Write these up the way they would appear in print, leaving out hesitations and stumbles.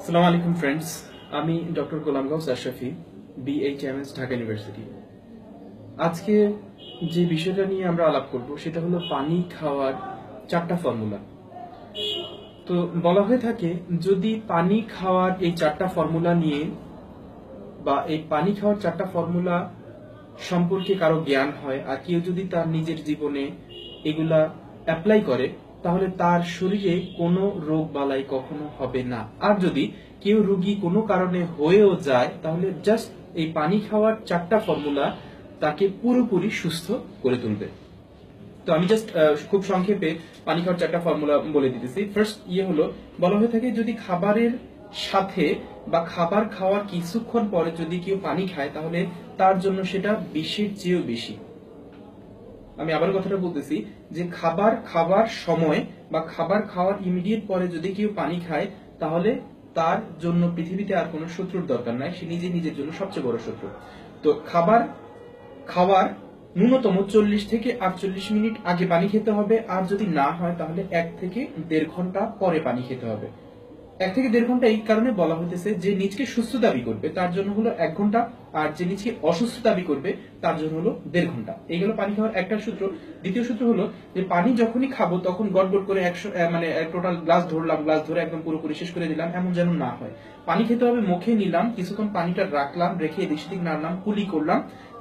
আসসালামু আলাইকুম ফ্রেন্ডস, আমি ডক্টর গোলাম গৌস আশরাফি, BHMS ঢাকা ইউনিভার্সিটি। আজকে যে বিষয়টা নিয়ে আমরা আলাপ করব সেটা হলো পানি খাওয়ার 4টা ফর্মুলা। তো বলা হয়ে থাকে যদি পানি খাওয়ার এই 4টা ফর্মুলা নিয়ে বা এই পানি খাওয়ার 4টা ফর্মুলা সম্পর্কে কারো জ্ঞান হয় আর কেউ যদি তার নিজের জীবনে এগুলা অ্যাপ্লাই করে তাহলে তার শরীরে কোনো রোগ বালাই কখনো হবে না। আর যদি কেউ রোগী কোনো কারণে হয়েও যায় তাহলে জাস্ট এই পানি খাওয়ার 4টা ফর্মুলা তাকে পুরোপুরি সুস্থ করে তুলবে। তো আমি জাস্ট খুব সংক্ষেপে পানি খাওয়ার 4টা ফর্মুলা বলে দিতেছি। ফার্স্ট হলো, বলা হয়ে থাকে যদি খাবারের সাথে বা খাবার খাওয়ার কিছুক্ষণ পরে যদি কেউ পানি খায় তাহলে তার জন্য সেটা বিষের চেয়েও বেশি। আমি আবার কথাটা বলতেছি যে খাবার খাওয়ার সময় বা খাবার খাওয়ার ইমিডিয়েট পরে যদি কেউ পানি খায় তাহলে তার জন্য পৃথিবীতে আর কোনো শত্রুর দরকার নাই, সে নিজের জন্য সবচেয়ে বড় শত্রু। তো খাবার খাওয়ার ন্যূনতম 40 থেকে 48 মিনিট আগে পানি খেতে হবে, আর যদি না হয় তাহলে 1 থেকে 1.5 ঘন্টা পরে পানি খেতে হবে। 1 থেকে 1.5 ঘন্টা এই কারণে বলা হইতেছে যে নিজকে সুস্থ দাবি করবে তার জন্য হলো 1 ঘন্টা, আর যে নিজকে অসুস্থ দাবি করবে তার জন্য হলো 1.5 ঘন্টা। এইগুলো পানি খাওয়ার একটা সূত্র। দ্বিতীয় সূত্র হলো যে পানি যখনই খাবো তখন গড়গড় করে 100 মানে টোটাল গ্লাস ধরলাম, গ্লাস ধরে একদম পুরোপুরি শেষ করে দিলাম এমন যেন না হয়। পানি খেতে হবে মুখে নিলাম, কিছুক্ষণ পানিটা রাখলাম, রেখে এদিক সেদিক নাড়লাম, কুলি করলাম,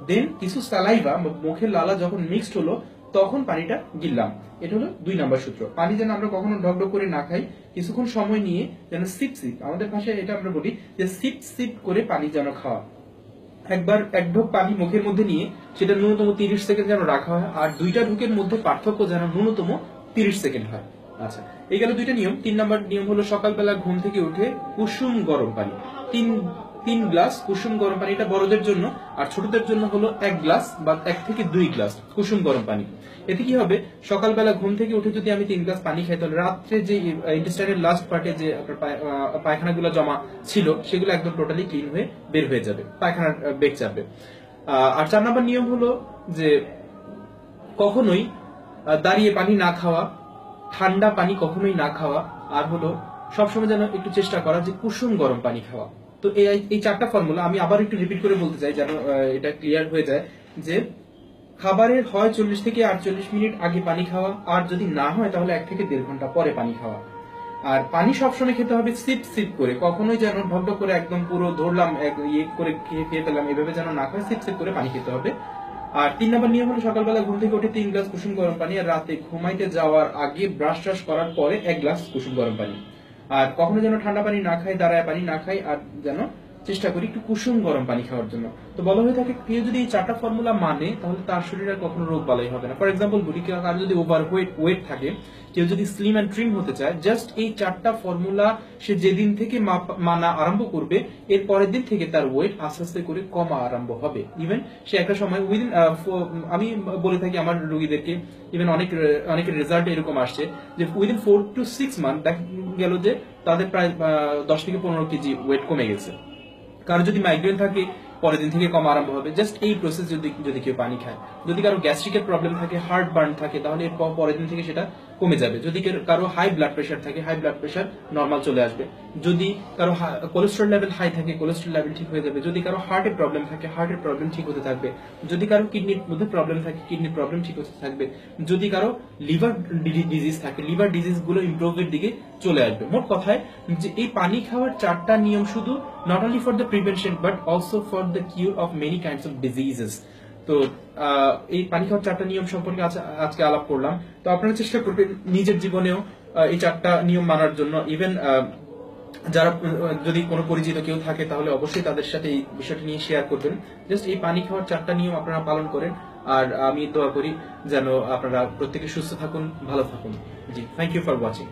দেন কিছু সালাইভা মুখের লালা যখন মিক্সড হলো তখন পানিটা গিললাম। এটা হলো 2 নাম্বার সূত্র। পানি যেন আমরা কখনো ঢকঢক করে না খাই, কিছুক্ষণ সময় নিয়ে যেন সিপ সিপ, আমাদের ভাষায় এটা আমরা বলি যে সিপ সিপ করে পানি যেন খাওয়া। একবার 1 ঢোক পানি মুখের মধ্যে নিয়ে সেটা ন্যূনতম 30 সেকেন্ড যেন রাখা হয়, আর 2টা ঢোকের মধ্যে পার্থক্য যেন ন্যূনতম 30 সেকেন্ড হয়। আচ্ছা, এই গেল 2টা নিয়ম। 3 নাম্বার নিয়ম হলো সকালবেলা ঘুম থেকে উঠে কুসুম গরম পানি, 3 গ্লাস কুসুম গরম পানি। এটা বড়দের জন্য, আর ছোটদের জন্য হলো 1 গ্লাস বা 1 থেকে 2 গ্লাস কুসুম গরম পানি। এতে কি হবে, সকালবেলা ঘুম থেকে উঠে যদি আমি 3 গ্লাস পানি খাই তাহলে রাত্রে যে ইন্টেস্টাইনের লাস্ট পার্টে যে পায়খানাগুলো জমা ছিল সেগুলো একদম টোটালি ক্লিন হয়ে বের হয়ে যাবে, পায়খানার বেগ চাপবে। আর 4 নাম্বার নিয়ম হলো যে কখনোই দাঁড়িয়ে পানি না খাওয়া, ঠান্ডা পানি কখনোই না খাওয়া, আর হলো সবসময় যেন একটু চেষ্টা করা যে কুসুম গরম পানি খাওয়া। তো এই 4টা ফর্মুলা আমি আবার একটু রিপিট করে বলতে চাই যেন এটা ক্লিয়ার হয়ে যায় যে খাবারের হয় 40 থেকে 48 মিনিট আগে পানি খাওয়া, আর যদি না হয় তাহলে 1 থেকে 1.5 ঘন্টা পরে পানি খাওয়া। আর পানি সবসময় খেতে হবে সিপ সিপ করে, কখনোই যেন ঢকঢক করে একদম পুরো ধরলাম ইয়ে করে খেয়ে ফেললাম এভাবে যেন না হয়, সিপ সিপ করে পানি খেতে হবে। আর 3 নাম্বার নিয়ম হলো সকালবেলা ঘুম থেকে উঠে 3 গ্লাস কুসুম গরম পানি, আর রাতে ঘুমাইতে যাওয়ার আগে ব্রাশ ট্রাশ করার পরে 1 গ্লাস কুসুম গরম পানি। আর কখনো যেন ঠান্ডা পানি না খাই, দাঁড়ায় পানি না খাই, আর যেন চেষ্টা করি একটু কুসুম গরম পানি খাওয়ার জন্য। তো বলা হয়ে থাকে কেউ যদি এই 4টা ফর্মুলা মানে তাহলে তার শরীরে আর কখনো রোগ বালাই হবে না। ফর এক্সাম্পল বলি, কারো যদি ওভার ওয়েট থাকে, কেউ যদি স্লিম অ্যান্ড ট্রিম হতে চায়, জাস্ট এই 4টা ফর্মুলা সে যেদিন থেকে মানা আরম্ভ করবে এর পরের দিন থেকে তার ওয়েট আস্তে আস্তে করে কমা আরম্ভ হবে। ইভেন সে একটা সময় উইদিন, আমি বলে থাকি আমার রোগীদেরকে, ইভেন অনেকের রেজাল্ট এরকম আসছে যে উইদিন 4 to 6 মান্থ দেখা গেল যে তাদের প্রায় 10 থেকে 15 কেজি ওয়েট কমে গেছে। কারো যদি মাইগ্রেন থাকে পরের দিন থেকে কমা আরম্ভ হবে জাস্ট এই প্রসেস যদি কেউ পানি খায়। যদি কারো গ্যাস্ট্রিকের প্রবলেম থাকে, হার্ট বার্ন থাকে, তাহলে এর পরের দিন থেকে সেটা কমে যাবে। যদি কারো হাই ব্লাড প্রেশার থাকে, হাই ব্লাড প্রেশার নর্মাল চলে আসবে। যদি কারো কোলেস্ট্রল লেভেল হাই থাকে, কোলেস্ট্রল লেভেল ঠিক হয়ে যাবে। যদি কারো হার্টের প্রবলেম থাকে, হার্টের প্রবলেম ঠিক হতে থাকবে। যদি কারো কিডনির মধ্যে প্রবলেম থাকে, কিডনির প্রবলেম ঠিক হতে থাকবে। যদি কারো লিভার ডিজিজ থাকে, লিভার ডিজিজ গুলো ইমপ্রুভের দিকে চলে আসবে। মোট কথায় যে এই পানি খাওয়ার 4টা নিয়ম শুধু not only for the prevention but also for the cure of many kinds of diseases. তো এই পানি খাওয়ার 4টা নিয়ম সম্পর্কে আজকে আলাপ করলাম। তো আপনারা চেষ্টা করবেন নিজের জীবনেও এই 4টা নিয়ম মানার জন্য। ইভেন যারা যদি কোনো পরিচিত কেউ থাকে তাহলে অবশ্যই তাদের সাথে এই বিষয়টি নিয়ে শেয়ার করবেন। জাস্ট এই পানি খাওয়ার 4টা নিয়ম আপনারা পালন করেন, আর আমি দোয়া করি যেন আপনারা প্রত্যেকে সুস্থ থাকুন, ভালো থাকুন। জি, থ্যাংক ইউ ফর ওয়াচিং।